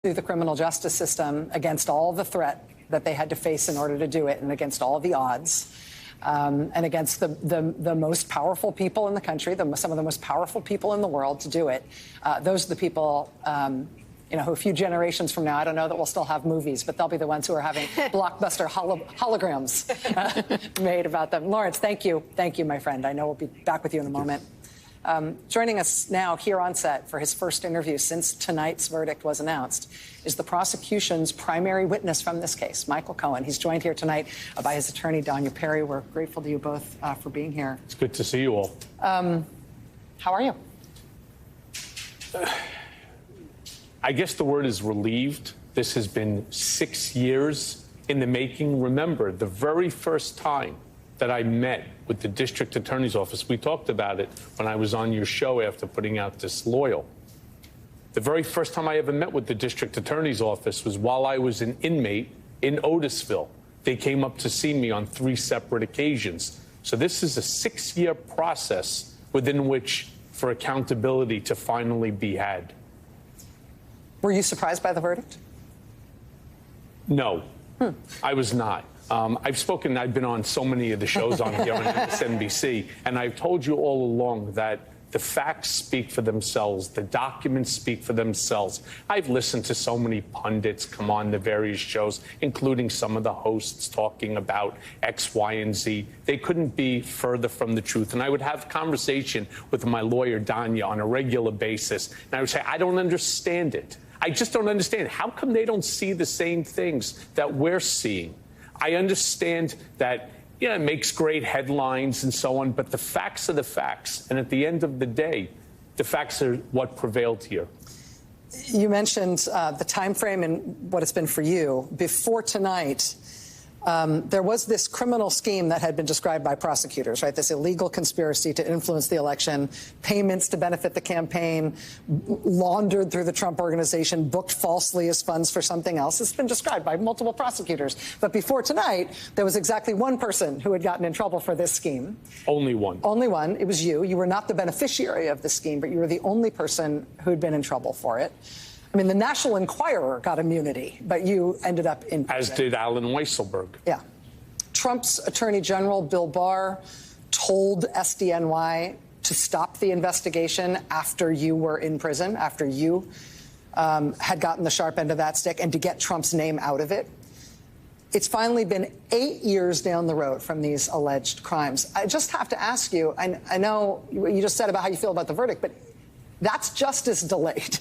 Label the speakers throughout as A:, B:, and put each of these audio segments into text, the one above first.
A: through the criminal justice system against all the threat that they had to face in order to do it, and against all the odds, and against the most powerful people in the country, some of the most powerful people in the world to do it. Those are the people, who a few generations from now, I don't know that we'll still have movies, but they'll be the ones who are having blockbuster holograms made about them. Lawrence, thank you. Thank you, my friend. I know we'll be back with you in a moment. Joining us now here on set for his first interview since tonight's verdict was announced is the prosecution's primary witness from this case, Michael Cohen. He's joined here tonight by his attorney, Danya Perry. We're grateful to you both for being here.
B: It's good to see you all.
A: How are you?
B: I guess the word is relieved. This has been 6 years in the making. Remember, the very first time that I met with the district attorney's office, we talked about it when I was on your show after putting out Disloyal. The very first time I ever met with the district attorney's office was while I was an inmate in Otisville. They came up to see me on 3 separate occasions. So this is a 6-year process within which for accountability to finally be had.
A: Were you surprised by the verdict?
B: No, I was not. I've been on so many of the shows on here on MSNBC, and I've told you all along that the facts speak for themselves. The documents speak for themselves. I've listened to so many pundits come on the various shows, including some of the hosts talking about X, Y, and Z. They couldn't be further from the truth. And I would have conversation with my lawyer, Danya, on a regular basis, and I would say, I don't understand it. I just don't understand. How come they don't see the same things that we're seeing? I understand that, it makes great headlines and so on, but the facts are the facts. And at the end of the day, the facts are what prevailed here.
A: You mentioned the time frame and what it's been for you. Before tonight, there was this criminal scheme that had been described by prosecutors, right? This illegal conspiracy to influence the election, payments to benefit the campaign, laundered through the Trump organization, booked falsely as funds for something else. It's been described by multiple prosecutors. But before tonight, there was exactly one person who had gotten in trouble for this scheme.
B: Only one.
A: Only one. It was you. You were not the beneficiary of the scheme, but you were the only person who'd been in trouble for it. I mean, the National Enquirer got immunity, but you ended up in prison.
B: As did Alan Weisselberg.
A: Yeah. Trump's Attorney General, Bill Barr, told SDNY to stop the investigation after you were in prison, after you had gotten the sharp end of that stick, and to get Trump's name out of it. It's finally been 8 years down the road from these alleged crimes. I just have to ask you, I know you just said about how you feel about the verdict, but that's justice delayed.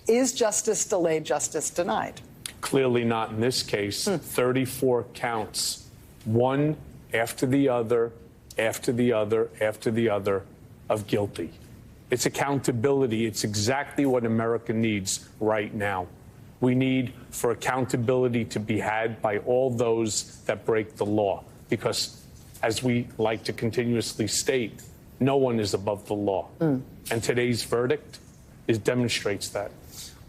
A: Is justice delayed, justice denied?
B: Clearly not in this case. 34 counts, one after the other, after the other, after the other, of guilty. It's accountability. It's exactly what America needs right now. We need for accountability to be had by all those that break the law, because, as we like to continuously state, no one is above the law. And today's verdict demonstrates that.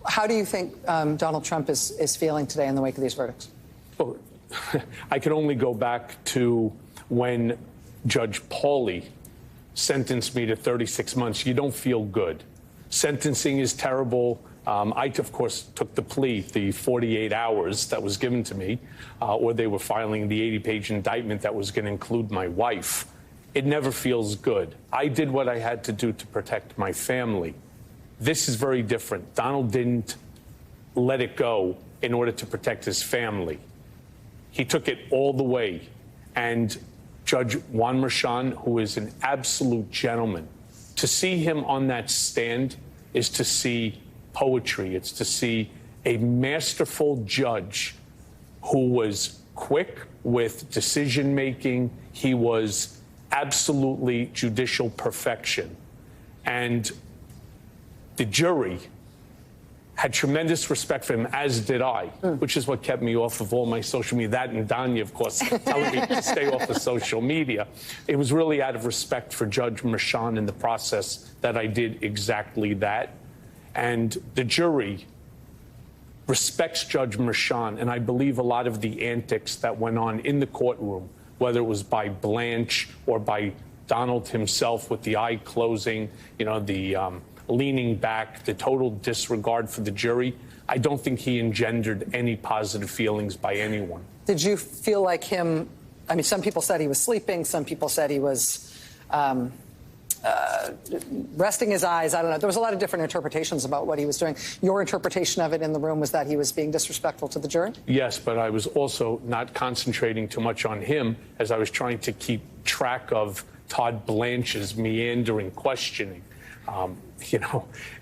A: How do you think Donald Trump is feeling today in the wake of these verdicts?
B: Well, I can only go back to when Judge Pauly sentenced me to 36 months. You don't feel good. Sentencing is terrible. I, of course, took the plea, the 48 hours that was given to me, or they were filing the 80-page indictment that was going to include my wife. It never feels good. I did what I had to do to protect my family. This is very different. Donald didn't let it go in order to protect his family. He took it all the way. And Judge Juan Merchan, who is an absolute gentleman, to see him on that stand is to see poetry. It's to see a masterful judge who was quick with decision-making. He was absolutely judicial perfection. And the jury had tremendous respect for him, as did I, which is what kept me off of all my social media. That and Danya, of course, telling me to stay off of social media. It was really out of respect for Judge Merchan in the process that I did exactly that. And the jury respects Judge Merchan, and I believe a lot of the antics that went on in the courtroom, whether it was by Blanche or by Donald himself with the eye closing, the leaning back, the total disregard for the jury. I don't think he engendered any positive feelings by anyone.
A: Did you feel like him? I mean, some people said he was sleeping. Some people said he was resting his eyes. I don't know. There was a lot of different interpretations about what he was doing. Your interpretation of it in the room was that he was being disrespectful to the jury?
B: Yes, but I was also not concentrating too much on him as I was trying to keep track of Todd Blanche's meandering questioning.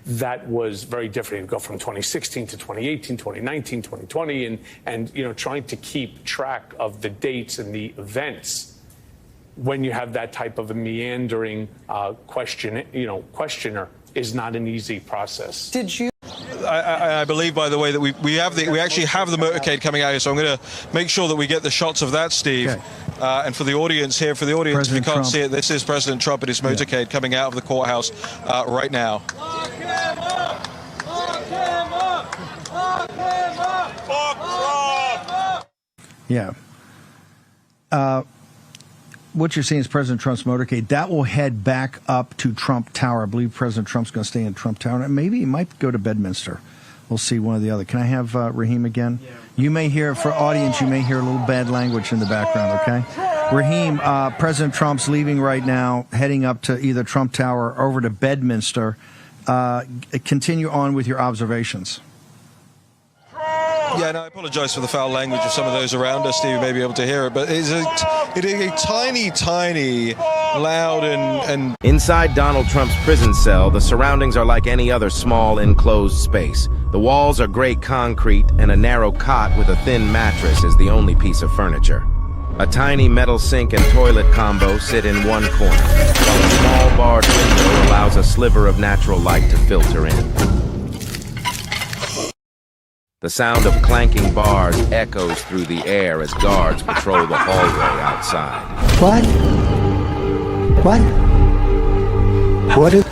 B: That was very different. It'd go from 2016 to 2018, 2019, 2020, and trying to keep track of the dates and the events when you have that type of a meandering questioner is not an easy process.
A: Did you?
C: I believe, by the way, that we actually have the motorcade coming out here, so I'm going to make sure that we get the shots of that, Steve. Okay. And for the audience here,
D: President
C: if you can't
D: Trump.
C: see it, this is President Trump in his motorcade coming out of the courthouse right now.
E: Lock him up! Lock him up! Lock him up! Lock him up!
D: Yeah. What you're seeing is President Trump's motorcade. That will head back up to Trump Tower. I believe President Trump's going to stay in Trump Tower. And maybe he might go to Bedminster. We'll see, one or the other. Can I have Raheem again? Yeah. You may hear, for audience, you may hear a little bad language in the background, okay? Raheem, President Trump's leaving right now, heading up to either Trump Tower or over to Bedminster. Continue on with your observations.
C: Yeah, no, I apologize for the foul language of some of those around us. Steve may be able to hear it, but it is a tiny, tiny, loud and...
F: Inside Donald Trump's prison cell, the surroundings are like any other small, enclosed space. The walls are gray concrete, and a narrow cot with a thin mattress is the only piece of furniture. A tiny metal sink and toilet combo sit in one corner, while a small barred window allows a sliver of natural light to filter in. The sound of clanking bars echoes through the air as guards patrol the hallway outside.
G: What is...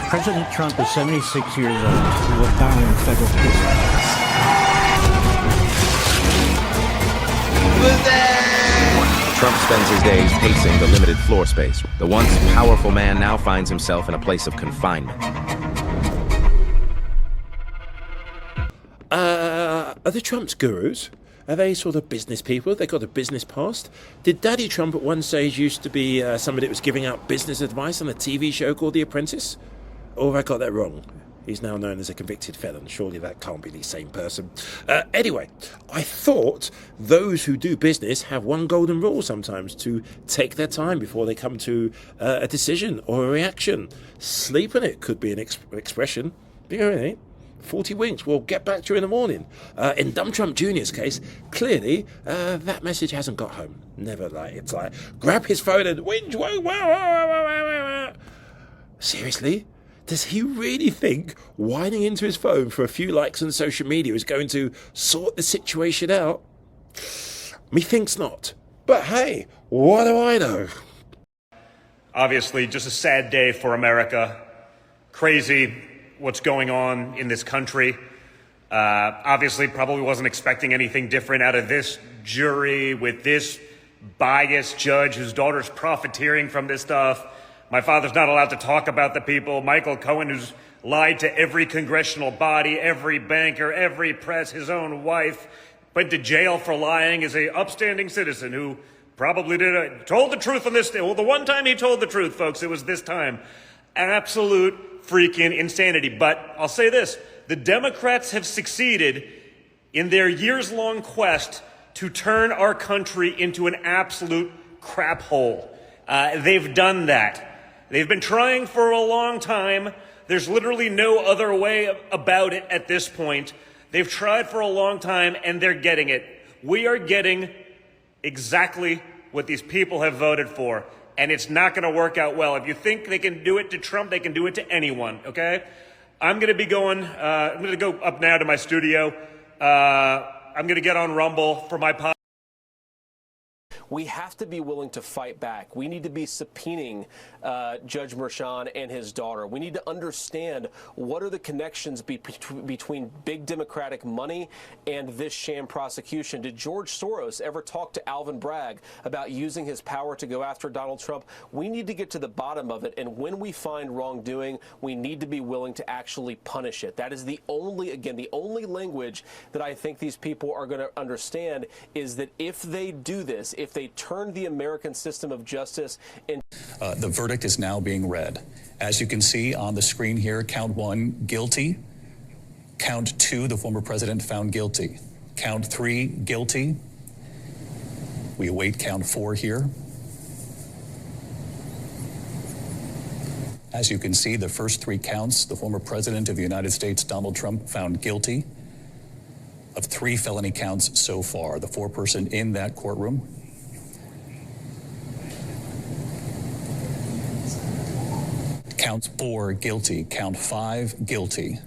G: President Trump is 76 years old. He will die in federal prison.
F: Trump spends his days pacing the limited floor space. The once powerful man now finds himself in a place of confinement.
H: Are the Trumps gurus? Are they sort of business people? They got a business past? Did Daddy Trump at one stage used to be somebody that was giving out business advice on a TV show called The Apprentice? Or have I got that wrong? He's now known as a convicted felon. Surely that can't be the same person. Anyway, I thought those who do business have one golden rule sometimes: to take their time before they come to a decision or a reaction. Sleep on it could be an expression. You know what I mean? 40 winks, we'll get back to you in the morning. In Dumb Trump Jr.'s case, clearly that message hasn't got home. Never it's like, grab his phone and whinge. Seriously? Does he really think whining into his phone for a few likes on social media is going to sort the situation out? Methinks not. But hey, what do I know?
I: Obviously, just a sad day for America. Crazy what's going on in this country. Obviously, probably wasn't expecting anything different out of this jury with this biased judge whose daughter's profiteering from this stuff. My father's not allowed to talk about the people. Michael Cohen, who's lied to every congressional body, every banker, every press, his own wife, went to jail for lying, is a upstanding citizen who probably told the truth on this day. Well, the one time he told the truth, folks, it was this time. Absolute freaking insanity. But I'll say this, the Democrats have succeeded in their years-long quest to turn our country into an absolute crap hole. They've done that. They've been trying for a long time. There's literally no other way about it at this point. They've tried for a long time, and they're getting it. We are getting exactly what these people have voted for. And it's not going to work out well. If you think they can do it to Trump, they can do it to anyone, okay? I'm going to be going, I'm going to go up now to my studio. I'm going to get on Rumble for my podcast.
J: we have to be willing to fight back. We need to be subpoenaing Judge Merchan and his daughter. We need to understand what are the connections between big Democratic money and this sham prosecution. Did George Soros ever talk to Alvin Bragg about using his power to go after Donald Trump? We need to get to the bottom of it, and when we find wrongdoing, we need to be willing to actually punish it. That is the only language that I think these people are going to understand, is that if they do this, if they turn the American system of justice into...
K: The verdict is now being read. As you can see on the screen here, count 1, guilty. Count 2, the former president found guilty. Count 3, guilty. We await count 4 here. As you can see, the first 3 counts, the former president of the United States, Donald Trump, found guilty of 3 felony counts so far. The 4-person in that courtroom. Count 4, guilty. Count 5, guilty.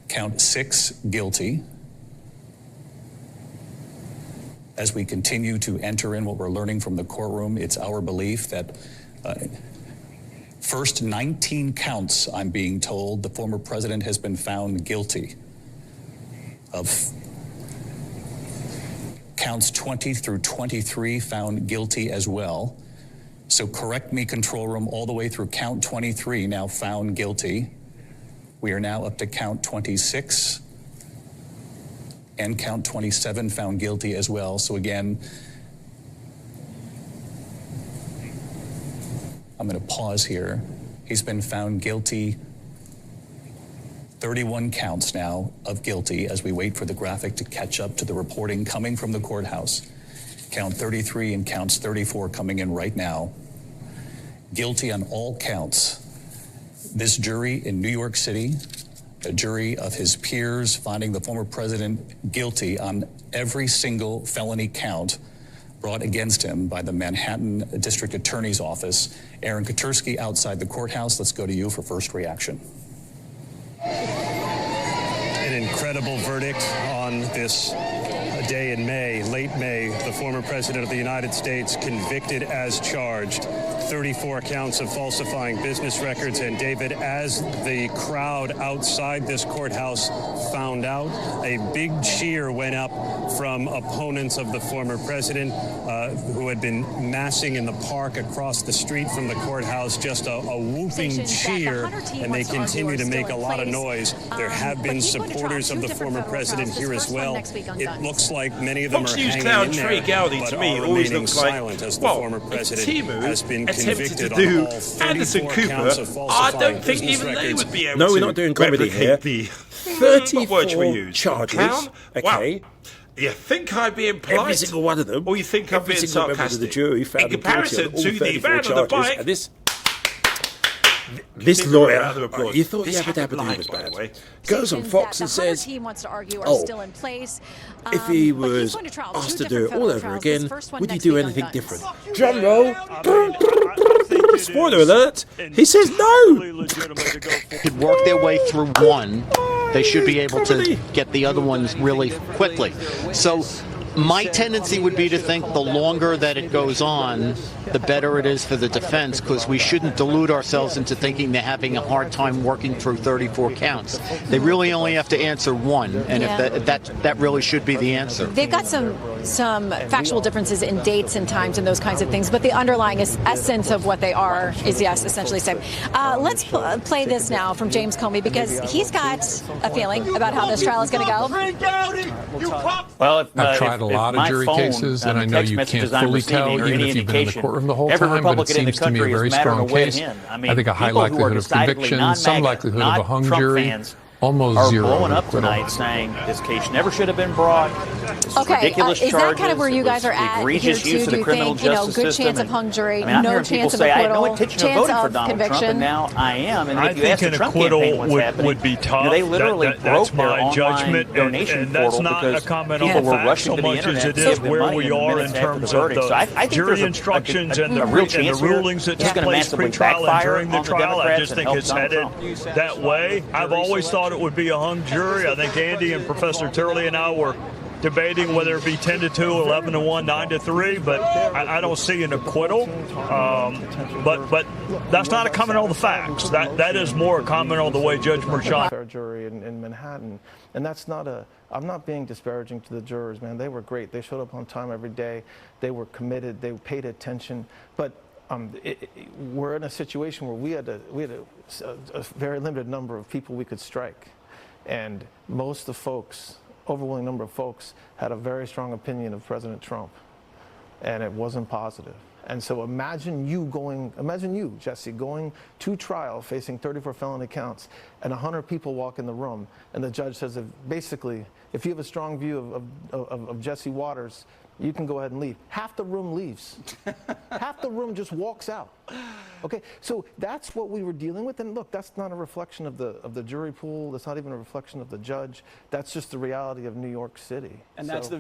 K: Count 6, guilty. As we continue to enter in what we're learning from the courtroom, it's our belief that first 19 counts, I'm being told, the former president has been found guilty of. Counts 20 through 23 found guilty as well. So correct me, control room, all the way through count 23 now found guilty. We are now up to count 26 and count 27 found guilty as well. So again, I'm going to pause here. He's been found guilty. 31 counts now of guilty as we wait for the graphic to catch up to the reporting coming from the courthouse. Count 33 and counts 34 coming in right now. Guilty on all counts. This jury in New York City, a jury of his peers, finding the former president guilty on every single felony count brought against him by the Manhattan District Attorney's Office. Aaron Katursky outside the courthouse. Let's go to you for first reaction.
L: An incredible verdict on this day in May, late May. The former president of the United States convicted as charged. 34 counts of falsifying business records. And David, as the crowd outside this courthouse found out, a big cheer went up from opponents of the former president who had been massing in the park across the street from the courthouse. Just a whooping cheer, and they continue to make a lot of noise. There have been supporters of the former president here as well. It looks like many of them are hanging in there, but are remaining silent as the former president has been convicted on all 34 counts of falsifying business records.
H: No, we're not doing comedy here. 34 charges. Okay.
M: Wow. You think I'm being polite?
H: Every single one of them.
M: Or you think I'm being sarcastic?
H: The jury found
M: in comparison to the man on the bike.
H: This lawyer, you thought the Abbott was bad, goes on Fox and says, if he was asked to do it all over again, would he do anything different? Drum roll. Spoiler alert, he says no.
G: Could work their way through one. They should be able to get the other ones really quickly. So my tendency would be to think the longer that it goes on, the better it is for the defense, because we shouldn't delude ourselves into thinking they're having a hard time working through 34 counts. They really only have to answer one, and if that really should be the answer.
N: They've got some factual differences in dates and times and those kinds of things, but the underlying essence of what they are is, yes, essentially the same. Let's play this now from James Comey, because he's got a feeling about how this trial is going to go.
O: Well,
P: I've tried a lot of jury cases, and I know you can't fully tell, even if you've been in the courtroom the whole time, but it seems to me a very strong case. I think a high likelihood of conviction, some likelihood of a hung jury, almost zero
O: blowing up tonight saying this case never should have been brought.
N: Okay,
O: ridiculous
N: is that kind of where you guys are at here too? Do you think, good chance of hung jury, no chance of acquittal,
O: I had no intention of voting for Donald
N: conviction?
O: Trump, and now I am. And
Q: I
O: if you ask the Trump campaign what's happening,
Q: would be tough.
O: They literally broke their online
Q: judgment,
O: donation
Q: that's
O: portal
Q: not
O: because
Q: a comment
O: people
Q: on the
O: were
Q: facts
O: rushing
Q: so
O: to the
Q: much
O: internet
Q: as it
O: to
Q: is
O: give them
Q: where
O: money
Q: we
O: in the
Q: are
O: minutes
Q: in
O: after the
Q: terms of
O: verdict. So I
Q: the
O: think
Q: jury
O: there's
Q: instructions and
O: a real
Q: the
O: chance here.
Q: rulings that
O: It's
Q: took
O: going to
Q: place
O: massively
Q: pre-trial and
O: backfire
Q: during the
O: on the
Q: trial. I
O: Democrats
Q: just
O: and
Q: think
O: help
Q: it's
O: Donald
Q: headed
O: Trump.
Q: that way. I've always thought it would be a hung jury. I think Andy and Professor Turley and I were debating whether it be 10-2, 11-1, 9-3, but I don't see an acquittal. But that's not a comment on the facts. That is more a comment on the way Judge Merchan.
R: Fair jury in Manhattan, and that's not a. I'm not being disparaging to the jurors, man. They were great. They showed up on time every day. They were committed. They paid attention. But we're in a situation where we had a very limited number of people we could strike, and most of the folks, overwhelming number of folks, had a very strong opinion of President Trump, and it wasn't positive. And so imagine you, Jesse, going to trial facing 34 felony counts, and 100 people walk in the room, and the judge says, if you have a strong view of Jesse Waters, you can go ahead and leave. Half the room leaves. Half the room just walks out. Okay, so that's what we were dealing with. And look, that's not a reflection of the jury pool. That's not even a reflection of the judge. That's just the reality of New York City.
O: And that's the